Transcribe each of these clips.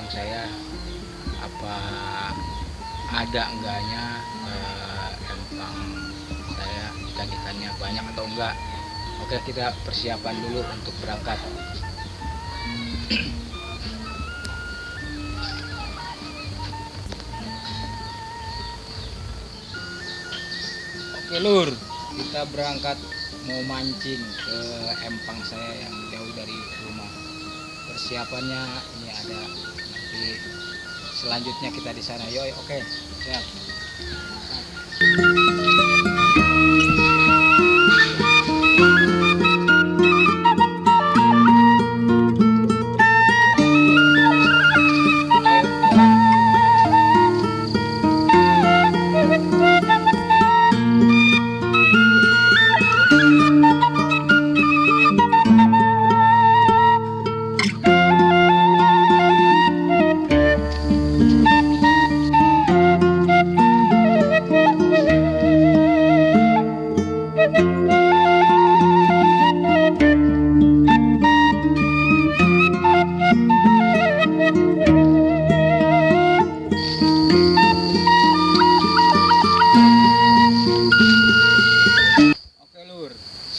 empang saya, apa ada enggaknya empang saya ikan-ikannya banyak atau enggak. Oke, kita persiapan dulu untuk berangkat. Oke lur, kita berangkat mau mancing ke empang saya yang jauh dari rumah. Persiapannya ini ada, nanti selanjutnya kita di sana. Yoi, oke, siap.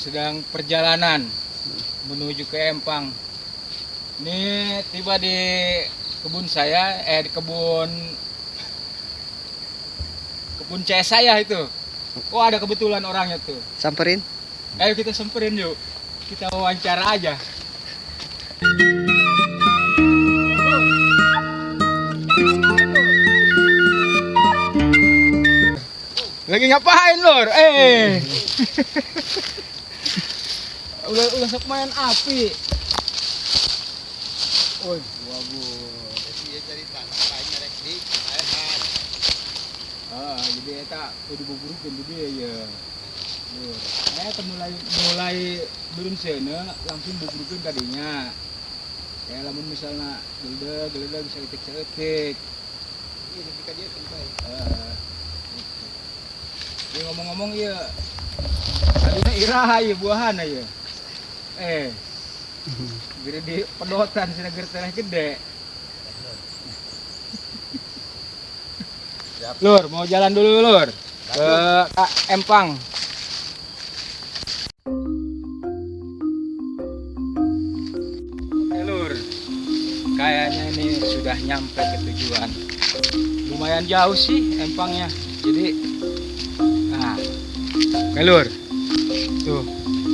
Sedang perjalanan menuju ke Empang. Ini tiba di kebun saya, di kebun CS saya itu. Oh, ada kebetulan orangnya tuh. Samperin. Ayo kita samperin yuk. Kita wawancara aja. Lagi ngapain, Lur? Udah sok main api. Woi, bagus. Dia cari tanah lainnya rek di lehan. Jadi eta kudu buburukeun dia ya. Lur, eta mulai turun sana langsung buburukeun tadinya. Ya lamun misalnya geledag bisa itik-itik. Iya, ketika dia kenpai. Dia ngomong-ngomong ya, tadinya iraha ya buahan ya. Gede di pedotan sih negeri tanah gede. Lur, mau jalan dulu Lur ke Empang. Oke Lur, kayaknya ini sudah nyampe ke tujuan. Lumayan jauh sih Empangnya. Jadi, nah, oke Lur, tuh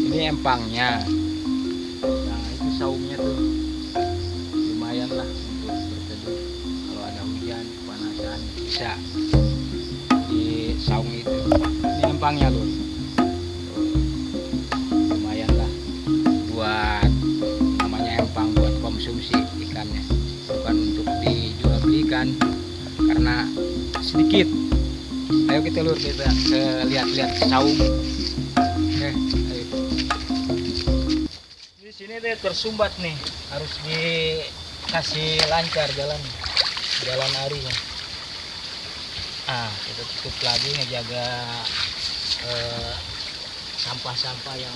ini Empangnya. Saungnya tuh lumayan lah untuk berteduh kalau ada hujan kepanasan bisa di saung itu. Ini empangnya loh, lumayan lah buat namanya empang, buat konsumsi ikannya, bukan untuk dijual belikan karena sedikit. Ayo kita Lur, kita lihat-lihat saung. Oke, ayo. Sini deh tersumbat nih, harus dikasih lancar jalan harinya. Kita tutup lagi ngejaga sampah-sampah yang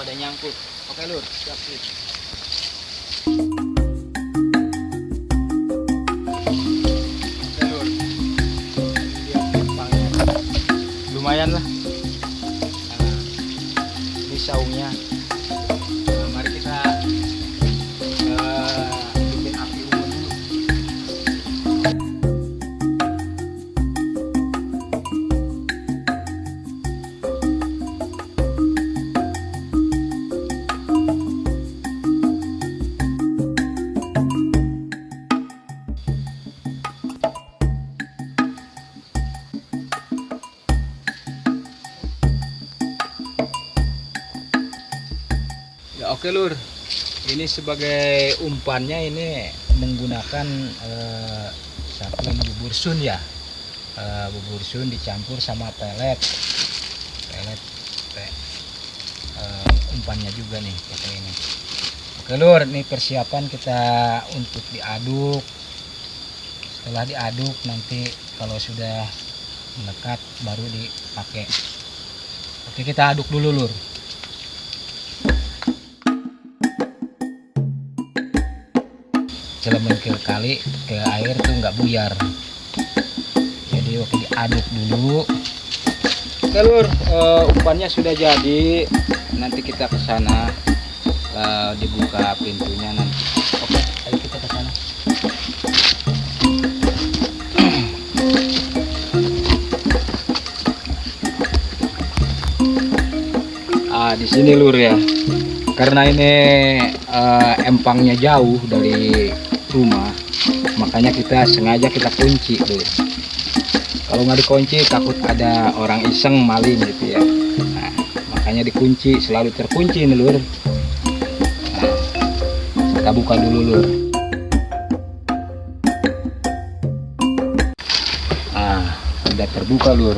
pada nyangkut. Oke Lur, siap Lur. Oke Lur, lihat empangnya, lumayan lah. Saungnya. Mari kita bikin api unggun dulu. Oke Lur, ini sebagai umpannya ini menggunakan satu bubur sun ya, bubur sun dicampur sama pelet umpannya juga nih pakai ini. Oke Lur, ini persiapan kita untuk diaduk. Setelah diaduk nanti kalau sudah melekat baru dipakai. Oke, kita aduk dulu Lur. celemen ke kali ke air tuh nggak buyar. Jadi oke, diaduk dulu. Oke lur, umpannya sudah jadi. Nanti kita ke sana, dibuka pintunya nanti. Oke, ayo kita ke sana. Di sini lur ya. Karena ini empangnya jauh dari rumah, makanya kita sengaja kita kunci lur. Kalau nggak dikunci takut ada orang iseng maling gitu ya. Nah, makanya dikunci, selalu terkunci nih lur. Nah, kita buka dulu lur. Nah, udah terbuka lur.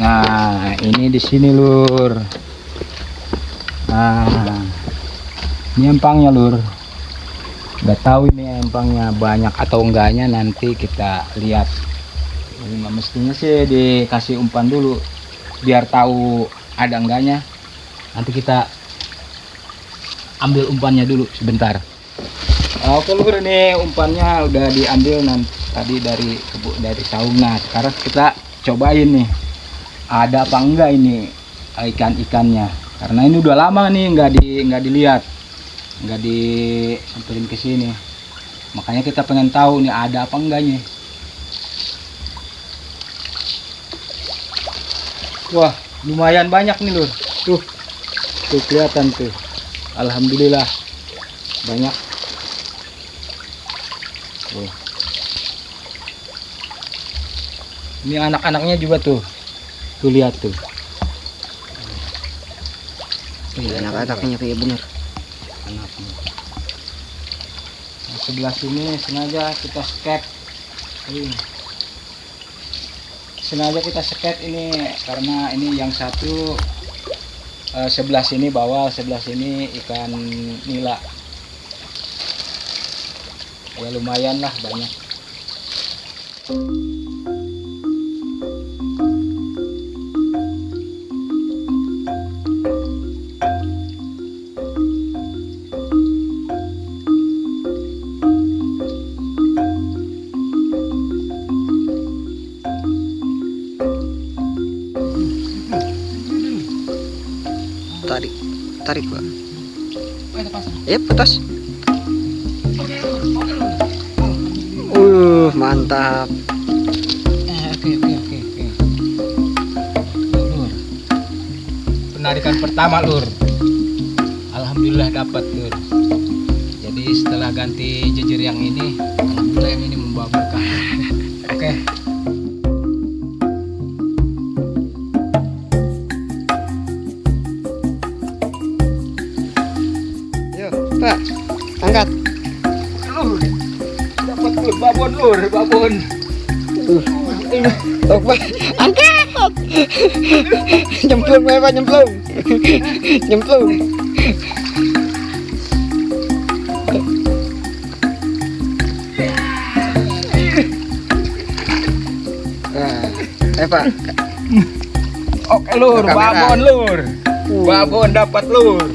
Nah, ini di sini lur. Nah, ini empangnya lur. Nggak tahu ini empangnya banyak atau enggaknya, nanti kita lihat. Ini mestinya sih dikasih umpan dulu biar tahu ada enggaknya. Nanti kita ambil umpannya dulu sebentar. Oke lur, ini umpannya udah diambil nanti tadi dari saung. Nah, sekarang kita cobain nih ada apa enggak ini ikan-ikannya. Karena ini udah lama nih nggak dilihat, nggak disamperin ke sini. Makanya kita pengen tahu nih ada apa enggaknya. Wah, lumayan banyak nih lur. Tuh kelihatan tuh. Alhamdulillah banyak. Tuh. Ini anak-anaknya juga tuh. Tuh lihat tuh. Iya, anak-anaknya kayak bener. Anaknya. Nah, sebelah sini sengaja kita sket. Sengaja kita sket ini karena ini yang satu sebelah sini bawah, sebelah sini ikan nila. Ya lumayan lah banyak. Tarik Pak. Putus. Mantap. Oke. Lur. Penarikan pertama lur. Alhamdulillah dapat lur. Jadi setelah ganti jejer yang ini, alhamdulillah yang ini membawa berkah. Oke. Pak, angkat. Lur, dapat lur, babon. Tok Pak, angkat. Nyemplung Pak, nyemplung. Pak. Oke lur, babon lur. Babon dapat lur.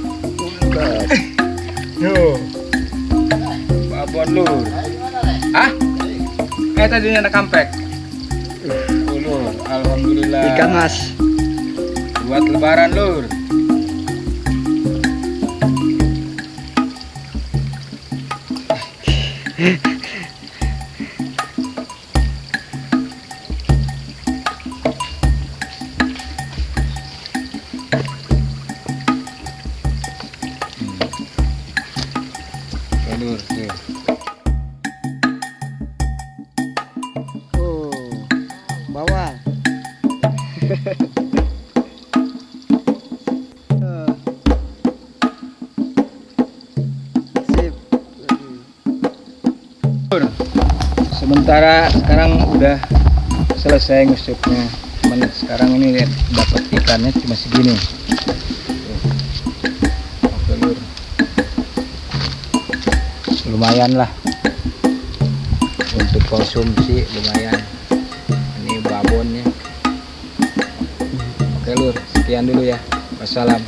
Yo, babon lur. Tadinya ada kampek. Lur, alhamdulillah. Ikan mas. Buat lebaran lur. Lur, tuh. Bawah. Sip. Sementara sekarang udah selesai ngusupnya. Cuman sekarang ini dapat ikannya cuma segini. Oke lur. Lumayan lah untuk konsumsi, lumayan. Ini babonnya. Oke lur, sekian dulu ya. Wassalam.